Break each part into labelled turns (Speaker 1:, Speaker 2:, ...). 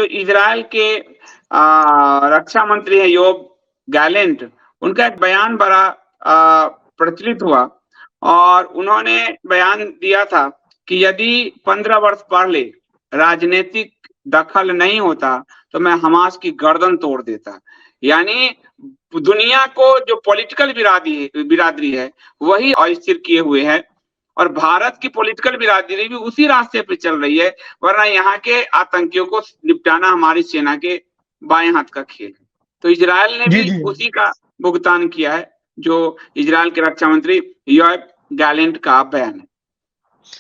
Speaker 1: जो इज़राइल के रक्षा मंत्री हैं योव गैलेंट, उनका एक बयान बड़ा प्रचलित हुआ और उन्होंने बयान दिया था कि यदि 15 वर्ष पहले राजनीतिक दखल नहीं होता, तो मैं हमास की गर्दन तोड़ देता। यानी दुनिया को जो पॉलिटिकल बिरादरी है, वही अस्थिर किए हुए है और भारत की पॉलिटिकल बिरादरी भी उसी रास्ते पे चल रही है, वरना यहाँ के आतंकियों को निपटाना हमारी सेना के बाएं हाथ का खेल है। तो इज़राइल ने
Speaker 2: जी,
Speaker 1: भी
Speaker 2: जी।
Speaker 1: उसी का भुगतान किया है, जो इज़राइल के रक्षा मंत्री योएव गैलेंट का बयान है।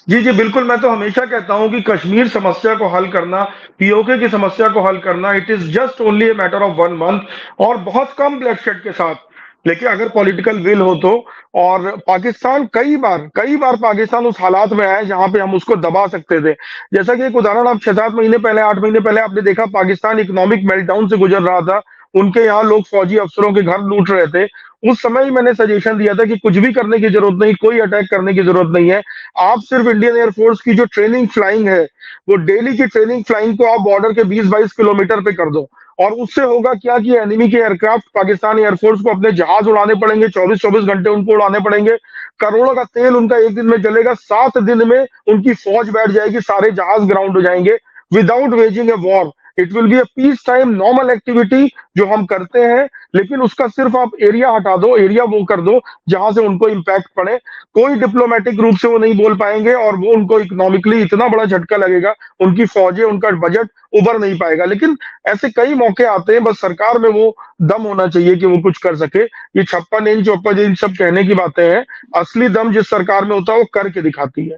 Speaker 2: जी, जी, बिल्कुल, मैं तो हमेशा कहता हूँ कि कश्मीर समस्या को हल करना, पीओके की समस्या को हल करना, it is just only a matter of 1 month और बहुत कम ब्लडशेड के साथ। लेकिन अगर पॉलिटिकल विल हो तो और पाकिस्तान कई बार पाकिस्तान उस हालात में आया जहां पे हम उसको दबा सकते थे। जैसा कि एक उदाहरण आप 6-7 महीने पहले, 8 महीने पहले आपने देखा पाकिस्तान इकोनॉमिक मेल्टडाउन से गुजर रहा था। उनके यहाँ लोग फौजी अफसरों के घर लूट रहे थे। उस समय ही मैंने सजेशन दिया था कि कुछ भी करने की जरूरत नहीं, कोई अटैक करने की जरूरत नहीं है। आप सिर्फ इंडियन एयरफोर्स की जो ट्रेनिंग फ्लाइंग है, वो डेली की ट्रेनिंग फ्लाइंग को आप बॉर्डर के 20-22 किलोमीटर पे कर दो और उससे होगा क्या कि एनिमी के एयरक्राफ्ट पाकिस्तानी एयरफोर्स को अपने जहाज उड़ाने पड़ेंगे, 24-24 घंटे उनको उड़ाने पड़ेंगे। करोड़ों का तेल उनका एक दिन में जलेगा, 7 दिन में उनकी फौज बैठ जाएगी, सारे जहाज ग्राउंड हो जाएंगे without waging a war. It will be a peace time normal activity जो हम करते हैं, लेकिन उसका सिर्फ आप एरिया हटा दो, एरिया वो कर दो जहां से उनको इंपैक्ट पड़े। कोई डिप्लोमेटिक रूप से वो नहीं बोल पाएंगे और वो उनको इकोनॉमिकली इतना बड़ा झटका लगेगा, उनकी फौजें, उनका बजट उभर नहीं पाएगा। लेकिन ऐसे कई मौके आते हैं, बस सरकार में वो दम होना चाहिए कि वो कुछ कर सके। ये 56 इंच 54 इंच सब कहने की बातें हैं, असली दम जिस सरकार में होता है वो करके दिखाती है।